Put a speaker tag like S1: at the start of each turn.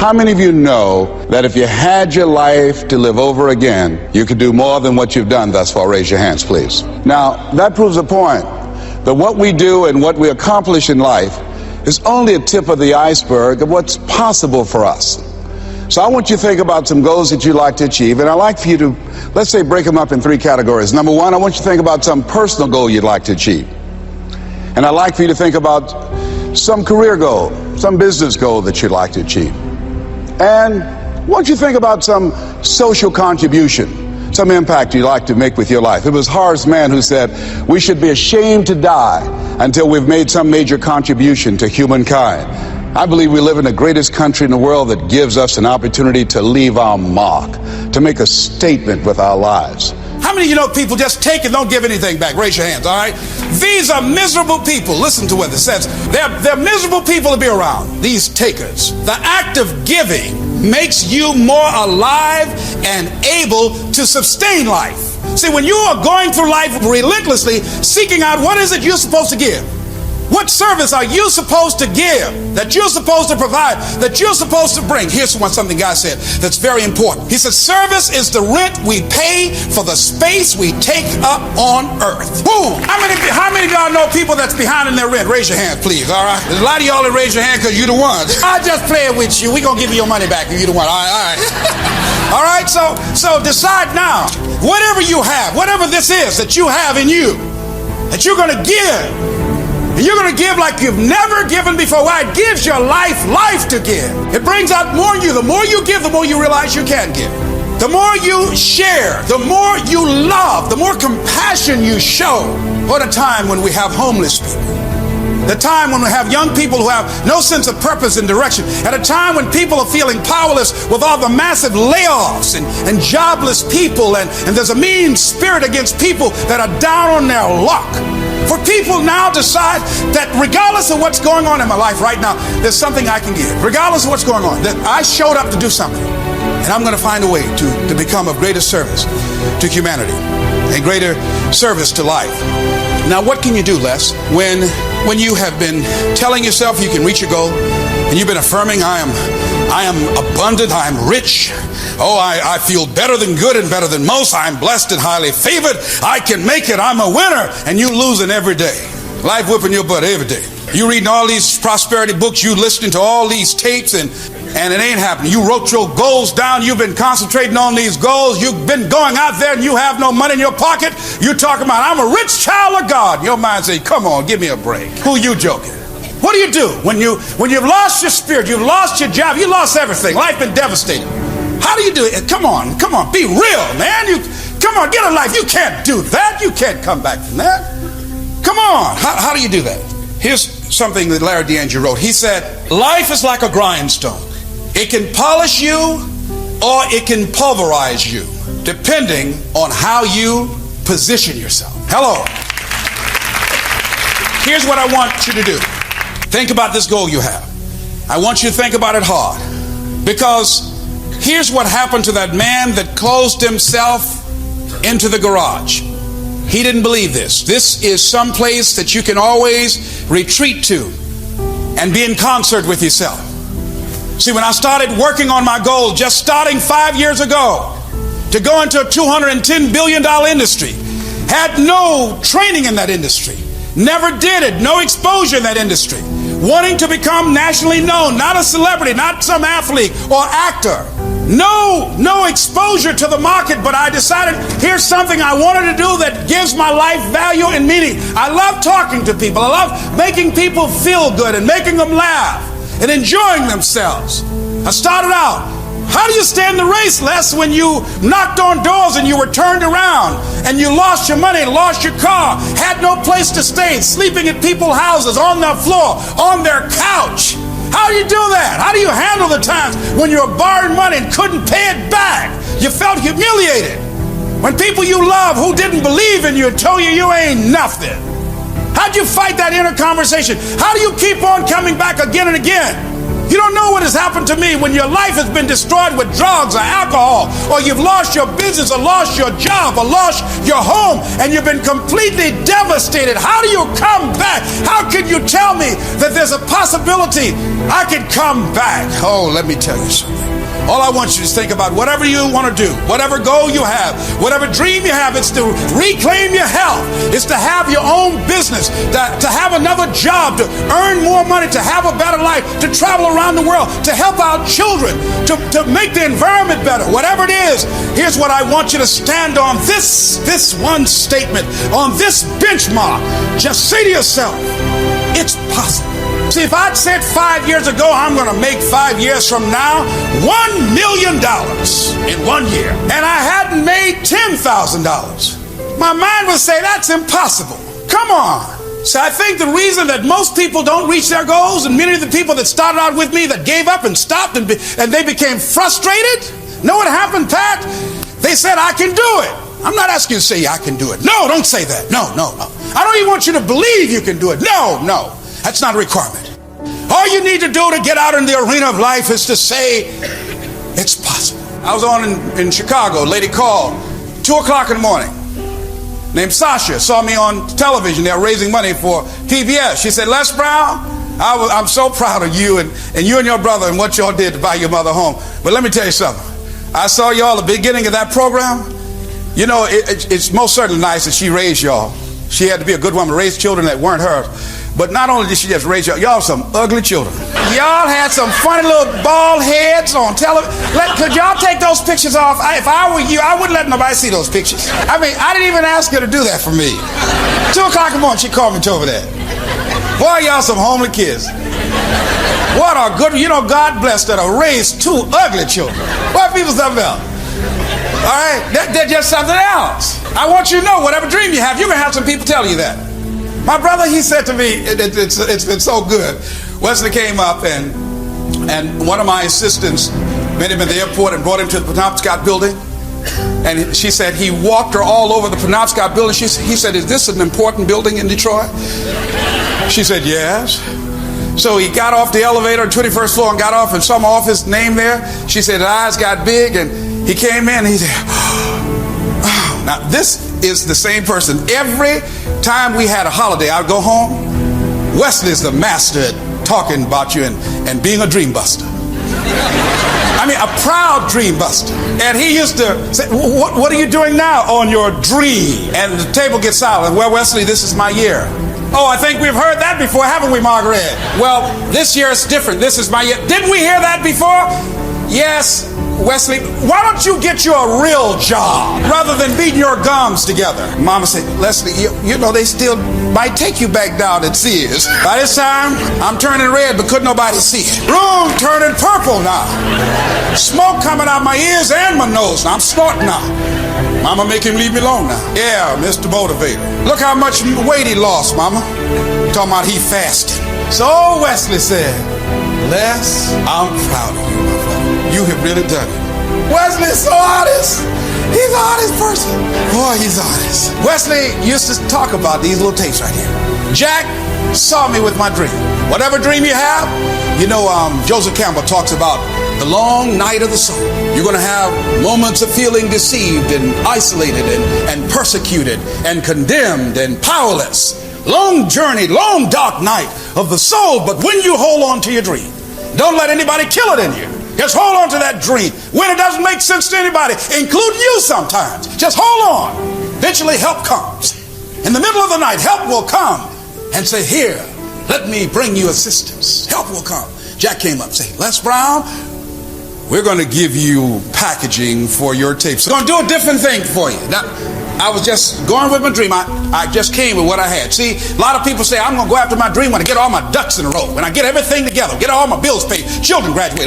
S1: How many of you know that if you had your life to live over again, you could do more than what you've done thus far? Raise your hands, please. Now, that proves the point that what we do and what we accomplish in life is only a tip of the iceberg of what's possible for us. So I want you to think about some goals that you'd like to achieve, and I'd like for you to, let's say, break them up in three categories. Number one, I want you to think about some personal goal you'd like to achieve. And I'd like for you to think about some career goal, some business goal that you'd like to achieve. And I want you to think about some social contribution, some impact you'd like to make with your life. It was Horace Mann who said, we should be ashamed to die until we've made some major contribution to humankind. I believe we live in the greatest country in the world that gives us an opportunity to leave our mark, to make a statement with our lives.
S2: How many of you know people just take and don't give anything back? Raise your hands, all right? These are miserable people. Listen to what it says. They're miserable people to be around, these takers. The act of giving makes you more alive and able to sustain life. See, when you are going through life relentlessly seeking out what is it you're supposed to give, what service are you supposed to give, that you're supposed to provide, that you're supposed to bring? Here's something God said that's very important. He said, service is the rent we pay for the space we take up on earth. Woo! How many of y'all know people that's behind in their rent? Raise your hand, please, all right? There's a lot of y'all that raise your hand because you're the ones. I just play it with you. We're going to give you your money back if you're the one. All right. All right, so decide now, whatever you have, whatever this is that you have in you, that you're going to give. And you're going to give like you've never given before. Why? It gives your life to give. It brings out more in you. The more you give, the more you realize you can give. The more you share, the more you love, the more compassion you show. What a time when we have homeless people. The time when we have young people who have no sense of purpose and direction. At a time when people are feeling powerless with all the massive layoffs and jobless people. And there's a mean spirit against people that are down on their luck. For people now decide that regardless of what's going on in my life right now, there's something I can give. Regardless of what's going on, that I showed up to do something. And I'm going to find a way to become of greater service to humanity and greater service to life. Now, what can you do, Les, when you have been telling yourself you can reach your goal, and you've been affirming, I am abundant, I am rich, oh, I feel better than good and better than most, I'm blessed and highly favored, I can make it, I'm a winner, and you losing every day. Life whipping your butt every day. You reading all these prosperity books, you listening to all these tapes, and it ain't happening. You wrote your goals down, you've been concentrating on these goals, you've been going out there and you have no money in your pocket, you're talking about, I'm a rich child of God. Your mind say, come on, give me a break. Who you joking? What do you do when you've lost your spirit, you've lost your job, you lost everything, life been devastated? How do you do it? Come on, be real, man. Come on, get a life. You can't do that. You can't come back from that. Come on. How do you do that? Here's something that Larry DeAngelo wrote. He said, life is like a grindstone. It can polish you or it can pulverize you, depending on how you position yourself. Hello. Here's what I want you to do. Think about this goal you have. I want you to think about it hard. Because here's what happened to that man that closed himself into the garage. He didn't believe this. This is some place that you can always retreat to and be in concert with yourself. See, when I started working on my goal, just starting 5 years ago, to go into a $210 billion industry, had no training in that industry, never did it, no exposure in that industry, wanting to become nationally known, not a celebrity, not some athlete or actor, no exposure to the market, but I decided here's something I wanted to do that gives my life value and meaning. I love talking to people. I love making people feel good and making them laugh and enjoying themselves. I started out, how do you stand the race, Les, when you knocked on doors and you were turned around and you lost your money, lost your car, had no place to stay, sleeping at people's houses, on their floor, on their couch? How do you do that? How do you handle the times when you were borrowing money and couldn't pay it back? You felt humiliated. When people you love who didn't believe in you told you you ain't nothing. How'd you fight that inner conversation? How do you keep on coming back again and again? You don't know what has happened to me when your life has been destroyed with drugs or alcohol, or you've lost your business or lost your job or lost your home and you've been completely devastated. How do you come back? How can you tell me that there's a possibility I could come back? Oh, let me tell you something. All I want you to think about whatever you want to do, whatever goal you have, whatever dream you have, it's to reclaim your health. It's to have your own business, to have another job, to earn more money, to have a better life, to travel around the world, to help our children, to make the environment better. Whatever it is, here's what I want you to stand on. This one statement, on this benchmark. Just say to yourself, it's possible. See, if I'd said 5 years ago, I'm going to make 5 years from now $1 million in 1 year, and I hadn't made $10,000, my mind would say that's impossible. Come on. So I think the reason that most people don't reach their goals, and many of the people that started out with me that gave up and stopped and they became frustrated, know what happened, Pat? They said, I can do it. I'm not asking you to say I can do it. No, don't say that. No. I don't even want you to believe you can do it. No. That's not a requirement. All you need to do to get out in the arena of life is to say, it's possible. I was on in Chicago. A lady called 2 o'clock in the morning named Sasha. Saw me on television. They were raising money for PBS. She said, Les Brown, I'm so proud of you and you and your brother and what y'all did to buy your mother home. But let me tell you something. I saw y'all at the beginning of that program. You know, it's most certainly nice that she raised y'all. She had to be a good woman to raise children that weren't hers. But not only did she just raise y'all some ugly children. Y'all had some funny little bald heads on television. Could y'all take those pictures off? If I were you, I wouldn't let nobody see those pictures. I mean, I didn't even ask her to do that for me. 2 o'clock in the morning, she called me over there. Boy, y'all some homely kids. What a good, God blessed that I raised 2 ugly children. What people something else? All right, they're just something else. I want you to know, whatever dream you have, you're going to have some people tell you that. My brother, he said to me, it's been so good. Wesley came up and one of my assistants met him at the airport and brought him to the Penobscot building. And she said he walked her all over the Penobscot building. He said, is this an important building in Detroit? She said, yes. So he got off the elevator on 21st floor and got off and saw my office name there. She said his eyes got big and he came in and he said, oh. Now this is the same person. Every time we had a holiday, I'd go home. Wesley is the master at talking about you and being a dream buster. I mean, a proud dream buster. And he used to say, what are you doing now on your dream? And the table gets silent. Well, Wesley, this is my year. Oh, I think we've heard that before, haven't we, Margaret? Well, this year is different. This is my year. Didn't we hear that before? Yes. Wesley, why don't you get you a real job rather than beating your gums together? Mama said, Leslie, you know they still might take you back down at Sears. By this time, I'm turning red, but couldn't nobody see it. Room turning purple now. Smoke coming out my ears and my nose. Now I'm snorting now. Mama, make him leave me alone now. Yeah, Mr. Motivator. Look how much weight he lost, Mama. Talking about he fasted. So Wesley said, Les, I'm proud of you, my brother. You have really done it. Wesley is so honest. He's an honest person. Boy, he's honest. Wesley used to talk about these little tapes right here. Jack saw me with my dream. Whatever dream you have, Joseph Campbell talks about the long night of the soul. You're going to have moments of feeling deceived and isolated and persecuted and condemned and powerless. Long journey, long dark night of the soul. But when you hold on to your dream, don't let anybody kill it in you. Just hold on to that dream. When it doesn't make sense to anybody, including you sometimes, just hold on. Eventually help comes. In the middle of the night, help will come and say, here, let me bring you assistance. Help will come. Jack came up and said, Les Brown, we're going to give you packaging for your tapes. We're going to do a different thing for you. Now, I was just going with my dream. I just came with what I had. See, a lot of people say, I'm going to go after my dream when I get all my ducks in a row, when I get everything together, get all my bills paid, children graduate.